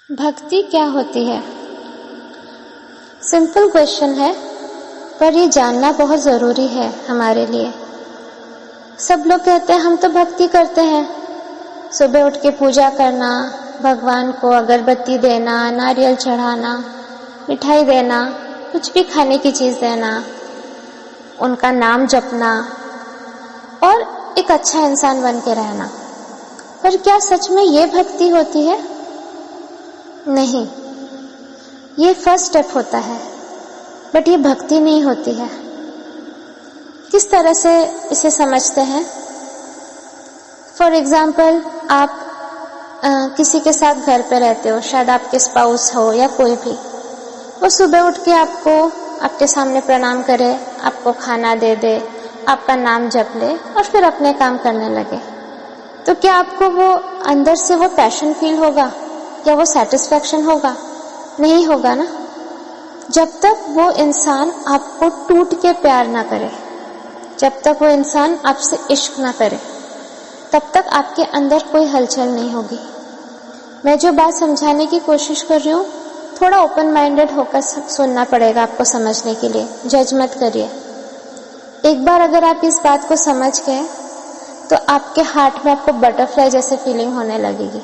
भक्ति क्या होती है? सिंपल क्वेश्चन है, पर ये जानना बहुत ज़रूरी है हमारे लिए। सब लोग कहते हैं हम तो भक्ति करते हैं, सुबह उठ के पूजा करना, भगवान को अगरबत्ती देना, नारियल चढ़ाना, मिठाई देना, कुछ भी खाने की चीज़ देना, उनका नाम जपना और एक अच्छा इंसान बन के रहना। पर क्या सच में ये भक्ति होती है? नहीं, ये फर्स्ट स्टेप होता है, बट ये भक्ति नहीं होती है। किस तरह से इसे समझते हैं? फॉर एग्जाम्पल, आप किसी के साथ घर पे रहते हो, शायद आपके स्पाउस हो या कोई भी, वो सुबह उठ के आपको आपके सामने प्रणाम करे, आपको खाना दे दे, आपका नाम जप ले और फिर अपने काम करने लगे, तो क्या आपको वो अंदर से वो पैशन फील होगा या वो सेटिस्फैक्शन होगा? नहीं होगा ना। जब तक वो इंसान आपको टूट के प्यार ना करे, जब तक वो इंसान आपसे इश्क ना करे, तब तक आपके अंदर कोई हलचल नहीं होगी। मैं जो बात समझाने की कोशिश कर रही हूँ, थोड़ा ओपन माइंडेड होकर सुनना पड़ेगा आपको समझने के लिए, जज मत करिए। एक बार अगर आप इस बात को समझ गए तो आपके हार्ट में आपको बटरफ्लाई जैसे फीलिंग होने लगेगी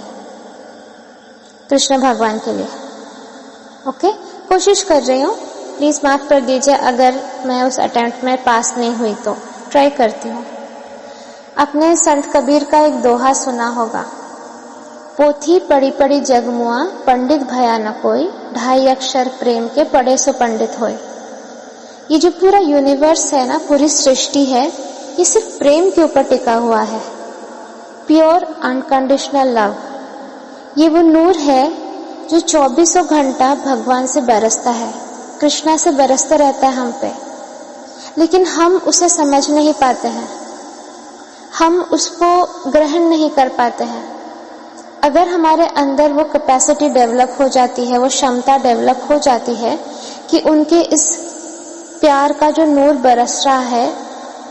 कृष्ण भगवान के लिए। ओके, कोशिश कर रही हूँ, प्लीज़ माफ़ कर दीजिए अगर मैं उस अटेम्प्ट में पास नहीं हुई तो ट्राई करती हूँ। आपने संत कबीर का एक दोहा सुना होगा, पोथी पढ़ी पढ़ी जगमुआ, पंडित भया न कोई, 2.5 अक्षर प्रेम के पढ़े सो पंडित होए। ये जो पूरा यूनिवर्स है ना, पूरी सृष्टि है, ये सिर्फ प्रेम के ऊपर टिका हुआ है। प्योर अनकंडीशनल लव, ये वो नूर है जो 24 घंटा भगवान से बरसता है, कृष्णा से बरसता रहता है हम पे, लेकिन हम उसे समझ नहीं पाते हैं, हम उसको ग्रहण नहीं कर पाते हैं। अगर हमारे अंदर वो कैपेसिटी डेवलप हो जाती है, वो क्षमता डेवलप हो जाती है कि उनके इस प्यार का जो नूर बरस रहा है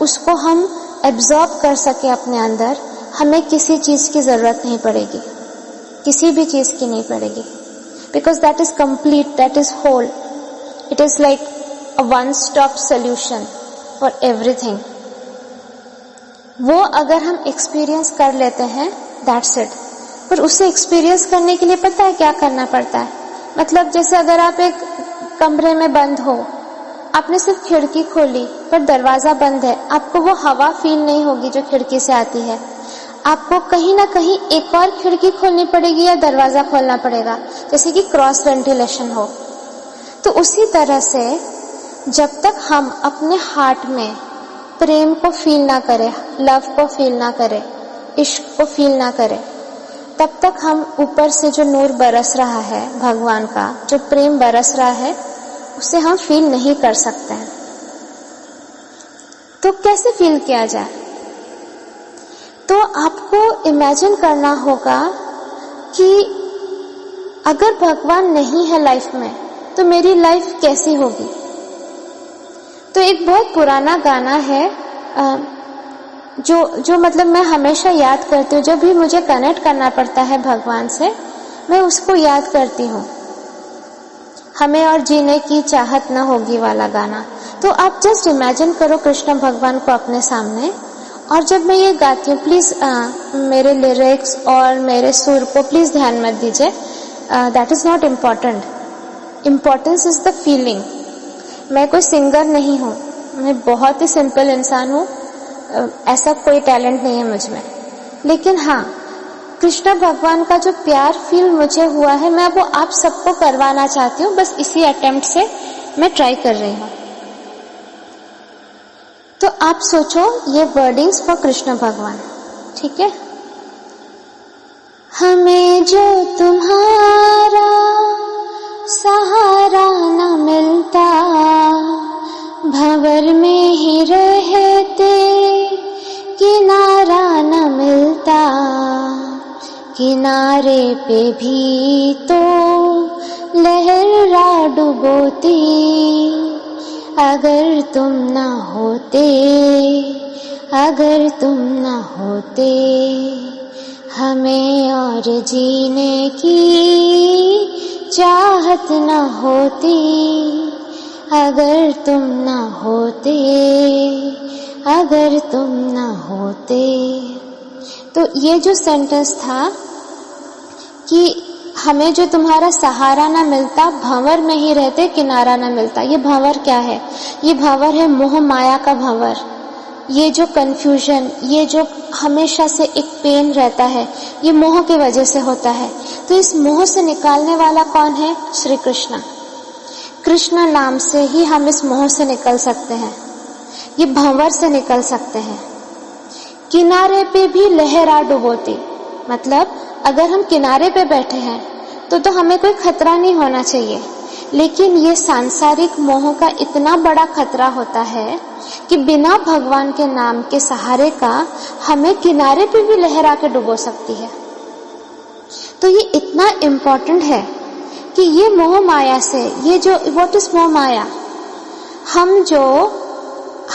उसको हम एब्जॉर्ब कर सके अपने अंदर, हमें किसी चीज़ की ज़रूरत नहीं पड़ेगी, किसी भी चीज़ की नहीं पड़ेगी, because that is complete, that is whole, it is like a one stop solution for everything. वो अगर हम एक्सपीरियंस कर लेते हैं, दैट्स इट। पर उसे एक्सपीरियंस करने के लिए पता है क्या करना पड़ता है? मतलब जैसे अगर आप एक कमरे में बंद हो, आपने सिर्फ खिड़की खोली पर दरवाज़ा बंद है, आपको वो हवा फील नहीं होगी जो खिड़की से आती है। आपको कहीं ना कहीं एक और खिड़की खोलनी पड़ेगी या दरवाज़ा खोलना पड़ेगा, जैसे कि क्रॉस वेंटिलेशन हो। तो उसी तरह से जब तक हम अपने हार्ट में प्रेम को फील ना करें, लव को फील ना करें, इश्क को फील ना करें, तब तक हम ऊपर से जो नूर बरस रहा है भगवान का, जो प्रेम बरस रहा है, उसे हम फील नहीं कर सकते हैं। तो कैसे फील किया जाए? तो आपको इमेजिन करना होगा कि अगर भगवान नहीं है लाइफ में तो मेरी लाइफ कैसी होगी। तो एक बहुत पुराना गाना है जो मतलब मैं हमेशा याद करती हूँ, जब भी मुझे कनेक्ट करना पड़ता है भगवान से, मैं उसको याद करती हूँ। हमें और जीने की चाहत न होगी वाला गाना। तो आप जस्ट इमेजिन करो कृष्ण भगवान को अपने सामने, और जब मैं ये गाती हूँ, प्लीज़ मेरे लिरिक्स और मेरे सुर को प्लीज़ ध्यान मत दीजिए, that is not important, importance is the feeling. मैं कोई सिंगर नहीं हूँ, मैं बहुत ही सिंपल इंसान हूँ, ऐसा कोई टैलेंट नहीं है मुझ में, लेकिन हाँ, कृष्ण भगवान का जो प्यार फील मुझे हुआ है, मैं वो आप सबको करवाना चाहती हूँ। बस इसी अटेम्प्ट से मैं ट्राई कर रही हूँ। तो आप सोचो ये वर्डिंग्स फॉर कृष्ण भगवान, ठीक है? हमें जो तुम्हारा सहारा न मिलता, भंवर में ही रहते किनारा न मिलता, किनारे पे भी तो लहरा डुबोती, अगर तुम न होते, अगर तुम न होते, हमें और जीने की चाहत न होती अगर तुम न होते, अगर तुम न होते। तो ये जो सेंटेंस था कि हमें जो तुम्हारा सहारा न मिलता, भंवर में ही रहते किनारा न मिलता। ये भंवर क्या है? ये भंवर है मोह माया का भंवर। ये जो कंफ्यूजन, ये जो हमेशा से एक पेन रहता है, ये मोह की वजह से होता है। तो इस मोह से निकालने वाला कौन है? श्री कृष्ण। कृष्ण नाम से ही हम इस मोह से निकल सकते हैं, ये भंवर से निकल सकते हैं। किनारे पे भी लहरा डुबोती, मतलब अगर हम किनारे पे बैठे हैं तो हमें कोई खतरा नहीं होना चाहिए, लेकिन ये सांसारिक मोह का इतना बड़ा खतरा होता है कि बिना भगवान के नाम के सहारे का हमें किनारे पे भी लहरा के डुबो सकती है। तो ये इतना इम्पोर्टेंट है कि ये मोह माया से, ये जो व्हाट इज मोह माया, हम जो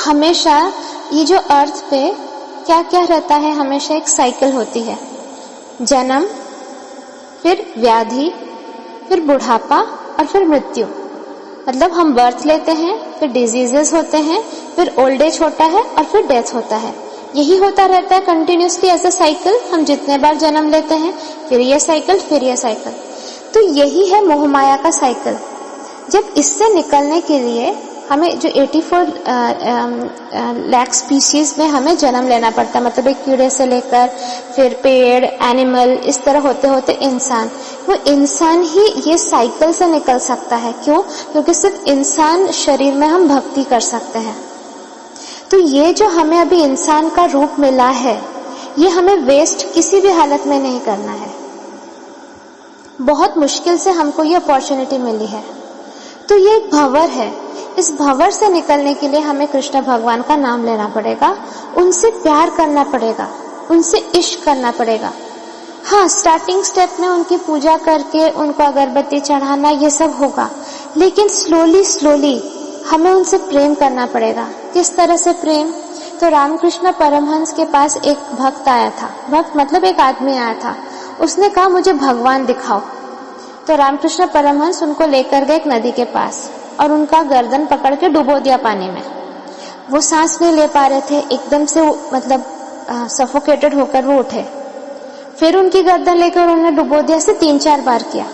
हमेशा ये जो अर्थ पे क्या क्या रहता है, हमेशा एक साइकिल होती है, जन्म, फिर व्याधि, फिर बुढ़ापा और फिर मृत्यु। मतलब हम बर्थ लेते हैं, फिर डिजीजेस होते हैं, फिर ओल्ड एज होता है और फिर डेथ होता है। यही होता रहता है कंटिन्यूसली एज अ साइकिल। हम जितने बार जन्म लेते हैं, फिर ये साइकिल, फिर ये साइकिल। तो यही है मोह माया का साइकिल। जब इससे निकलने के लिए हमें जो 84 लाख स्पीशीज में हमें जन्म लेना पड़ता है, मतलब एक कीड़े से लेकर फिर पेड़, एनिमल, इस तरह होते होते इंसान, वो इंसान ही ये साइकिल से निकल सकता है। क्यों? क्योंकि सिर्फ इंसान शरीर में हम भक्ति कर सकते हैं। तो ये जो हमें अभी इंसान का रूप मिला है, ये हमें वेस्ट किसी भी हालत में नहीं करना है। बहुत मुश्किल से हमको ये अपॉर्चुनिटी मिली है। तो ये एक भंवर है। इस भंवर से निकलने के लिए हमें कृष्ण भगवान का नाम लेना पड़ेगा, उनसे प्यार करना पड़ेगा, उनसे इश्क करना पड़ेगा। हाँ, स्टार्टिंग स्टेप में उनकी पूजा करके उनको अगरबत्ती चढ़ाना ये सब होगा, लेकिन स्लोली स्लोली हमें उनसे प्रेम करना पड़ेगा। किस तरह से प्रेम? तो रामकृष्ण परमहंस के पास एक भक्त आया था। भक्त मतलब एक आदमी आया था। उसने कहा मुझे भगवान दिखाओ। तो रामकृष्ण परमहंस उनको लेकर गए एक नदी के पास और उनका गर्दन पकड़ के डुबो दिया पानी में। वो सांस नहीं ले पा रहे थे, एकदम से वो मतलब सफोकेटेड होकर वो उठे। फिर उनकी गर्दन लेकर उन्होंने डुबो दिया। से 3-4 बार किया।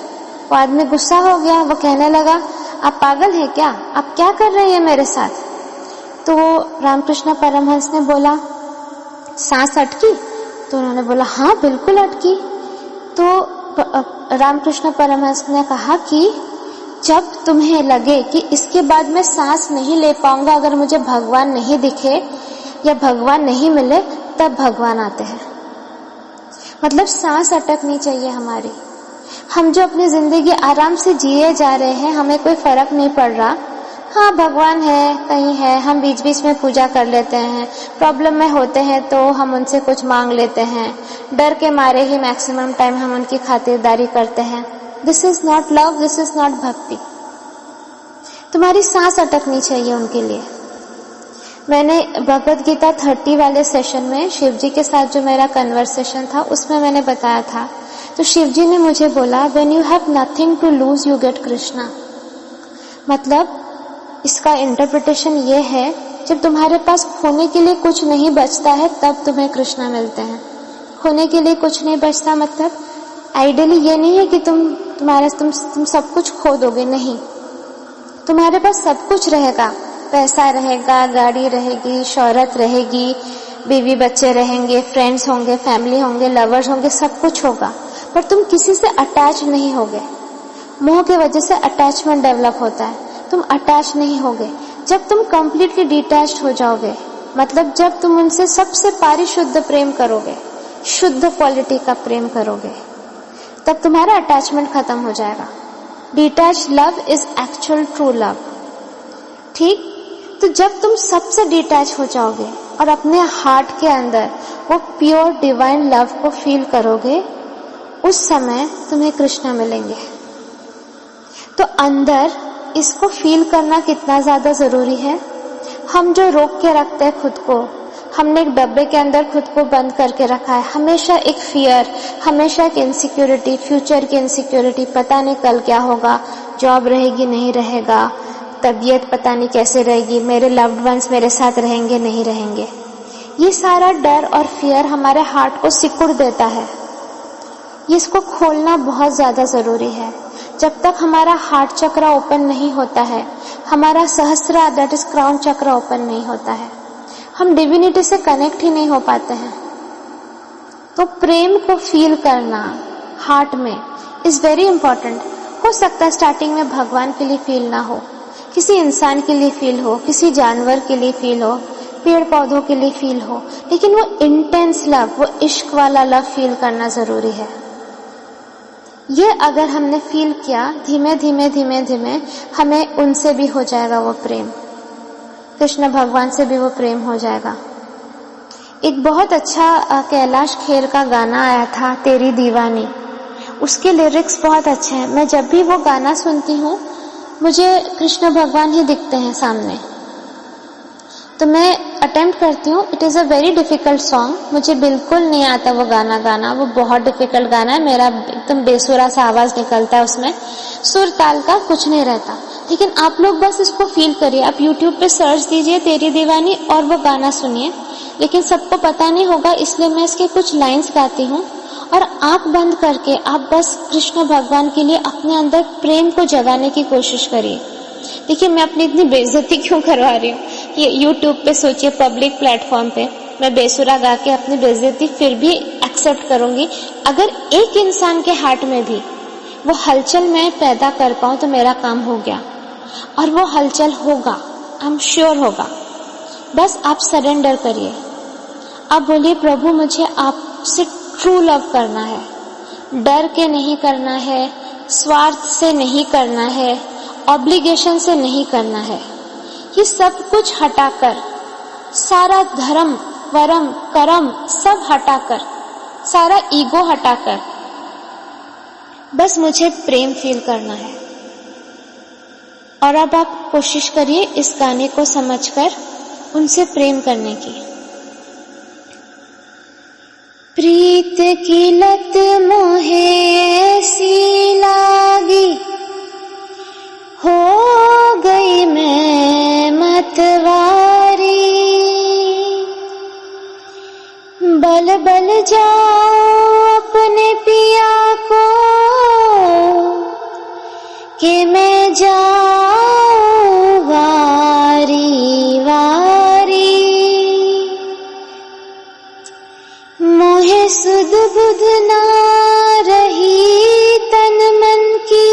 वो आदमी गुस्सा हो गया। वो कहने लगा आप पागल हैं क्या? आप क्या कर रहे हैं मेरे साथ? तो रामकृष्ण परमहंस ने बोला सांस अटकी? तो उन्होंने बोला हाँ बिल्कुल अटकी। तो रामकृष्ण परमहंस ने कहा कि जब तुम्हें लगे कि इसके बाद मैं सांस नहीं ले पाऊंगा अगर मुझे भगवान नहीं दिखे या भगवान नहीं मिले, तब भगवान आते हैं। मतलब सांस अटकनी चाहिए हमारी। हम जो अपनी जिंदगी आराम से जिए जा रहे हैं, हमें कोई फर्क नहीं पड़ रहा। हाँ, भगवान है, कहीं है, हम बीच बीच में पूजा कर लेते हैं, प्रॉब्लम में होते हैं तो हम उनसे कुछ मांग लेते हैं, डर के मारे ही मैक्सिमम टाइम हम उनकी खातिरदारी करते हैं। This is not love, this is not भक्ति। तुम्हारी सांस अटकनी चाहिए उनके लिए। मैंने भगवद गीता 30 वाले सेशन में शिव जी के साथ जो मेरा कन्वर्सेशन था, उसमें मैंने बताया था, तो शिव जी ने मुझे बोला when you have nothing to lose you get Krishna. मतलब इसका इंटरप्रिटेशन ये है, जब तुम्हारे पास खोने के लिए कुछ नहीं बचता है तब तुम्हें कृष्णा मिलते हैं। खोने के लिए कुछ नहीं बचता मतलब आइडियली ये नहीं है कि तुम सब कुछ खो दोगे, नहीं। तुम्हारे पास सब कुछ रहेगा, पैसा रहेगा, गाड़ी रहेगी, शोहरत रहेगी, बीवी बच्चे रहेंगे, फ्रेंड्स होंगे, फैमिली होंगे, लवर्स होंगे, सब कुछ होगा, पर तुम किसी से अटैच नहीं होगे। मोह की वजह से अटैचमेंट डेवलप होता है, तुम अटैच नहीं होगे। जब तुम कंप्लीटली डिटैच्ड हो जाओगे, मतलब जब तुम उनसे सबसे पारिशुद्ध प्रेम करोगे, शुद्ध क्वालिटी का प्रेम करोगे, तब तुम्हारा अटैचमेंट खत्म हो जाएगा। Detached love is actual true love. ठीक? तो जब तुम सबसे डिटैच हो जाओगे और अपने हार्ट के अंदर वो प्योर डिवाइन लव को फील करोगे, उस समय तुम्हें कृष्ण मिलेंगे। तो अंदर इसको फील करना कितना ज्यादा जरूरी है। हम जो रोक के रखते हैं खुद को, हमने एक डब्बे के अंदर खुद को बंद करके रखा है। हमेशा एक फियर, हमेशा एक इनसिक्योरिटी, फ्यूचर की इनसिक्योरिटी, पता नहीं कल क्या होगा, जॉब रहेगी नहीं रहेगा, तबीयत पता नहीं कैसे रहेगी, मेरे लव्ड वंस मेरे साथ रहेंगे नहीं रहेंगे। ये सारा डर और फियर हमारे हार्ट को सिकुड़ देता है। इसको खोलना बहुत ज़्यादा ज़रूरी है। जब तक हमारा हार्ट चक्र ओपन नहीं होता है, हमारा सहस्रार दैट इज क्राउन चक्र ओपन नहीं होता है, हम डिविनिटी से कनेक्ट ही नहीं हो पाते हैं। तो प्रेम को फील करना हार्ट में इज वेरी इंपॉर्टेंट। हो सकता है स्टार्टिंग में भगवान के लिए फील ना हो, किसी इंसान के लिए फील हो, किसी जानवर के लिए फील हो, पेड़ पौधों के लिए फील हो, लेकिन वो इंटेंस लव, वो इश्क वाला लव फील करना जरूरी है। ये अगर हमने फील किया, धीमे धीमे धीमे धीमे हमें उनसे भी हो जाएगा वो प्रेम, कृष्ण भगवान से भी वो प्रेम हो जाएगा। एक बहुत अच्छा कैलाश खेर का गाना आया था, तेरी दीवानी, उसके लिरिक्स बहुत अच्छे हैं। मैं जब भी वो गाना सुनती हूँ मुझे कृष्ण भगवान ही दिखते हैं सामने, तो मैं अटेम्प्ट करती हूँ। It is a very difficult song, मुझे बिल्कुल नहीं आता वो गाना गाना, वो बहुत डिफिकल्ट गाना है, मेरा एकदम बेसुरा सा आवाज़ निकलता है उसमें, सुर ताल का कुछ नहीं रहता। लेकिन आप लोग बस इसको फील करिए, आप YouTube पे सर्च दीजिए तेरी दीवानी और वो गाना सुनिए। लेकिन सबको पता नहीं होगा, इसलिए मैं इसके कुछ लाइन्स गाती हूँ और आँख बंद करके आप बस कृष्ण भगवान के लिए अपने अंदर प्रेम को जगाने की कोशिश करिए। देखिए, मैं अपनी इतनी बेइज्जती क्यों करवा रही हूँ, ये YouTube पे सोचिए, पब्लिक प्लेटफॉर्म पे मैं बेसुरा गा के अपनी बेइज्जती फिर भी एक्सेप्ट करूंगी। अगर एक इंसान के हार्ट में भी वो हलचल मैं पैदा कर पाऊं तो मेरा काम हो गया, और वो हलचल होगा, आई एम श्योर होगा। बस आप सरेंडर करिए, आप बोलिए प्रभु मुझे आपसे ट्रू लव करना है, डर के नहीं करना है, स्वार्थ से नहीं करना है, ऑब्लिगेशन से नहीं करना है। ये सब कुछ हटाकर, सारा धर्म वरम करम सब हटाकर, सारा ईगो हटाकर बस मुझे प्रेम फील करना है। और अब आप कोशिश करिए इस गाने को समझकर उनसे प्रेम करने की। प्रीत की लत मोहे ऐसी लागी, हो गई मैं मतवारी, बल बल जाओ अपने पिया को, कि मैं जाऊं वारी वारी, मोहे सुध बुध ना रही तन मन की,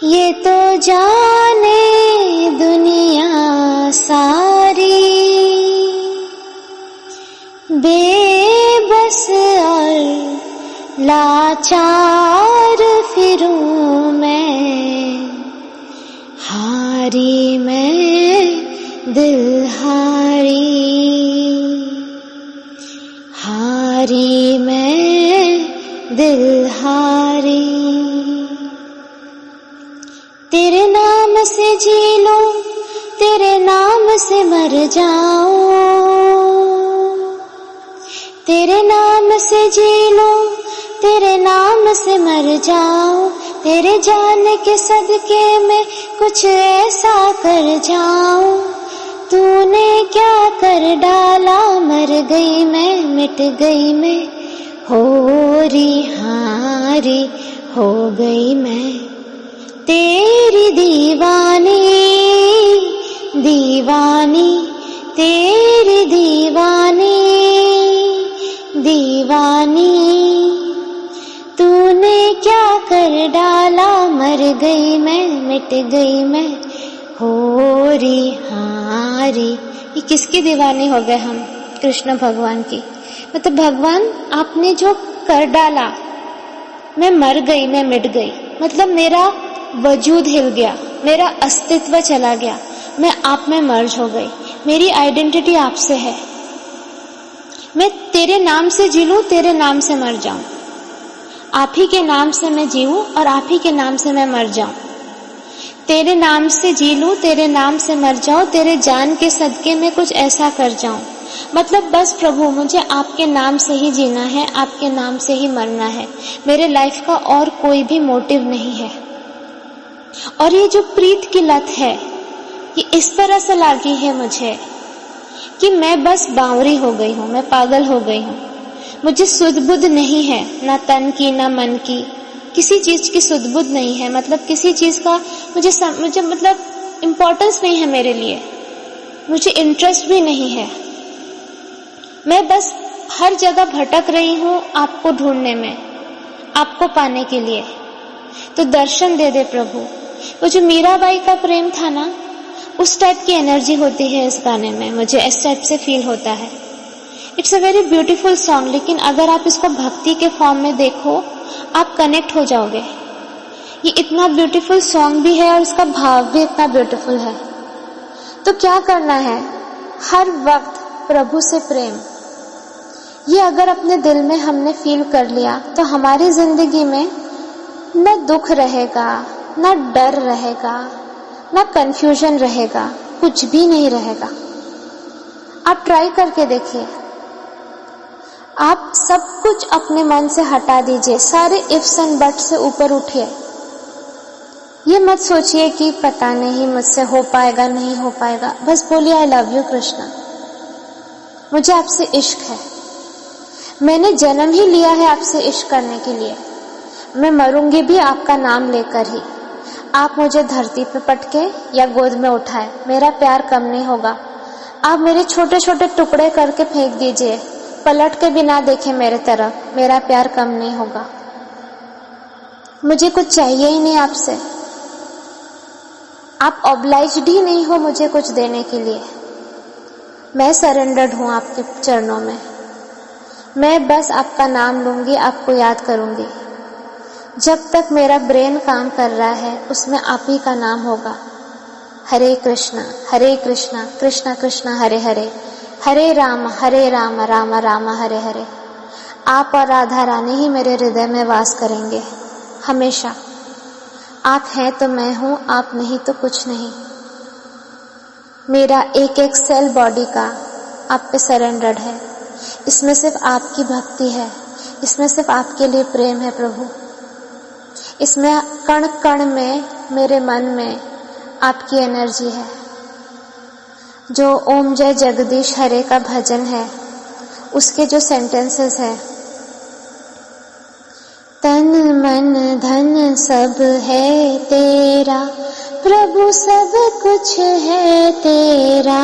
ये तो जाने दुनिया सारी, बेबस और लाचार फिरूं मैं, हारी मैं दिल हारी, हारी मैं दिल हारी। तेरे नाम से जी लूं, तेरे नाम से मर जाऊं, तेरे नाम से जी लूं, तेरे नाम से मर जाऊं, तेरे जान के सदके में कुछ ऐसा कर जाऊं, तूने क्या कर डाला, मर गई मैं, मिट गई मैं, होरी हारी हो गई मैं, तेरी दीवानी दीवानी, तेरी दीवानी दीवानी, तूने क्या कर डाला, मर गई मैं, मिट गई मैं, होरी हारी। ये किसकी दीवानी हो गए हम? कृष्ण भगवान की। मतलब भगवान आपने जो कर डाला, मैं मर गई, मैं मिट गई, मतलब मेरा वजूद हिल गया, मेरा अस्तित्व चला गया, मैं आप में मर्ज हो गई, मेरी आइडेंटिटी आपसे है, मैं तेरे नाम से जी लूं, तेरे नाम से मर जाऊं, आप ही के नाम से मैं जीऊं और आप ही के नाम से मैं मर जाऊं। तेरे नाम से जी लूं, तेरे नाम से मर जाऊं, तेरे जान के सदके में कुछ ऐसा कर जाऊं। मतलब बस प्रभु मुझे आपके नाम से ही जीना है, आपके नाम से ही मरना है। मेरे लाइफ का और कोई भी मोटिव नहीं है। और ये जो प्रीत की लत है, ये इस तरह से लागी है मुझे कि मैं बस बावरी हो गई हूँ, मैं पागल हो गई हूँ। मुझे सुध बुध नहीं है, ना तन की ना मन की, किसी चीज की सुध बुध नहीं है। मतलब किसी चीज का मुझे मतलब इम्पोर्टेंस नहीं है मेरे लिए, मुझे इंटरेस्ट भी नहीं है। मैं बस हर जगह भटक रही हूँ आपको ढूंढने में, आपको पाने के लिए। तो दर्शन दे दे प्रभु। वो जो मीराबाई का प्रेम था ना, उस टाइप की एनर्जी होती है इस गाने में, मुझे इस टाइप से फील होता है। It's a very beautiful song, लेकिन अगर आप इसको भक्ति के फॉर्म में देखो, आप कनेक्ट हो जाओगे। ये इतना ब्यूटीफुल सॉन्ग भी है और उसका भाव भी इतना ब्यूटीफुल है। तो क्या करना है, हर वक्त प्रभु से प्रेम, ये अगर अपने दिल में हमने फील कर लिया तो हमारी जिंदगी में न दुख रहेगा, न डर रहेगा, न कंफ्यूजन रहेगा, कुछ भी नहीं रहेगा। आप ट्राई करके देखिए। आप सब कुछ अपने मन से हटा दीजिए, सारे इफ्स एंड बट से ऊपर उठिए। ये मत सोचिए कि पता नहीं मुझसे हो पाएगा नहीं हो पाएगा। बस बोलिए आई लव यू कृष्णा, मुझे आपसे इश्क है, मैंने जन्म ही लिया है आपसे इश्क करने के लिए, मैं मरूंगी भी आपका नाम लेकर ही। आप मुझे धरती पे पटके या गोद में उठाए, मेरा प्यार कम नहीं होगा। आप मेरे छोटे छोटे टुकड़े करके फेंक दीजिए, पलट के बिना देखे मेरे तरफ, मेरा प्यार कम नहीं होगा। मुझे कुछ चाहिए ही नहीं आपसे, आप ऑब्लाइज्ड ही नहीं हो मुझे कुछ देने के लिए। मैं सरेंडर्ड हूं आपके चरणों में, मैं बस आपका नाम लूंगी, आपको याद करूंगी। जब तक मेरा ब्रेन काम कर रहा है उसमें आप ही का नाम होगा। हरे कृष्णा कृष्णा कृष्णा हरे हरे, हरे राम राम राम हरे हरे। आप और राधा रानी ही मेरे हृदय में वास करेंगे हमेशा। आप हैं तो मैं हूं, आप नहीं तो कुछ नहीं। मेरा एक एक सेल बॉडी का आप पे सरेंडर्ड है। इसमें सिर्फ आपकी भक्ति है, इसमें सिर्फ आपके लिए प्रेम है प्रभु। इसमें कण कण में, मेरे मन में आपकी एनर्जी है। जो ओम जय जगदीश हरे का भजन है, उसके जो सेंटेंसेस है, तन मन धन सब है तेरा प्रभु, सब कुछ है तेरा,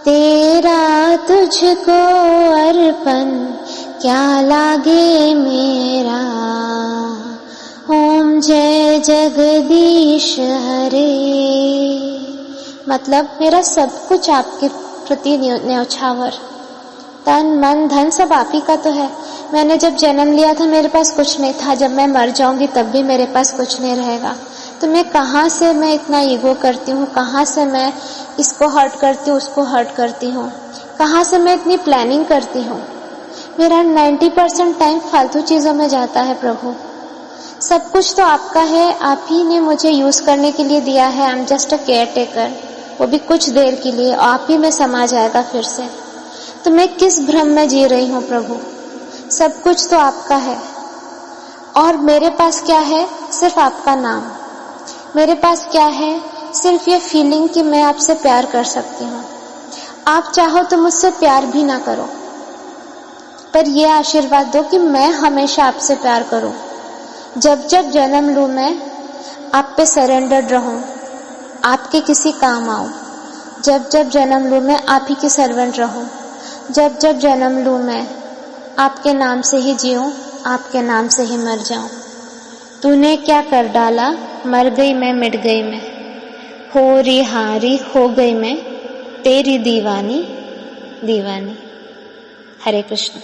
तेरा तुझको अर्पण क्या लागे मेरा। ओम जय जगदीश हरे। मतलब मेरा सब कुछ आपके प्रति न्यौछावर, तन मन धन सब आप ही का तो है। मैंने जब जन्म लिया था मेरे पास कुछ नहीं था, जब मैं मर जाऊंगी तब भी मेरे पास कुछ नहीं रहेगा। तो मैं कहाँ से मैं इतना ईगो करती हूँ, कहाँ से मैं इसको हर्ट करती हूँ, उसको हर्ट करती हूँ, कहाँ से मैं इतनी प्लानिंग करती हूँ। मेरा 90% टाइम फालतू चीजों में जाता है प्रभु। सब कुछ तो आपका है, आप ही ने मुझे यूज करने के लिए दिया है। I am just a care taker, वो भी कुछ देर के लिए, आप ही में समा जाएगा फिर से। तो मैं किस भ्रम में जी रही हूँ प्रभु। सब कुछ तो आपका है और मेरे पास क्या है, सिर्फ आपका नाम। मेरे पास क्या है, सिर्फ ये फीलिंग कि मैं आपसे प्यार कर सकती हूँ। आप चाहो तो मुझसे प्यार भी ना करो, पर ये आशीर्वाद दो कि मैं हमेशा आपसे प्यार करूं। जब जब जन्म लूं मैं आप पे सरेंडर्ड रहूं, आपके किसी काम आऊं। जब जब जन्म लूं मैं आप ही की सर्वेंट रहूं। जब जब जन्म लूं मैं आपके नाम से ही जीऊं, आपके नाम से ही मर जाऊं। तूने क्या कर डाला, मर गई मैं मिट गई मैं, हो रही हारी हो गई मैं, तेरी दीवानी दीवानी। हरे कृष्ण।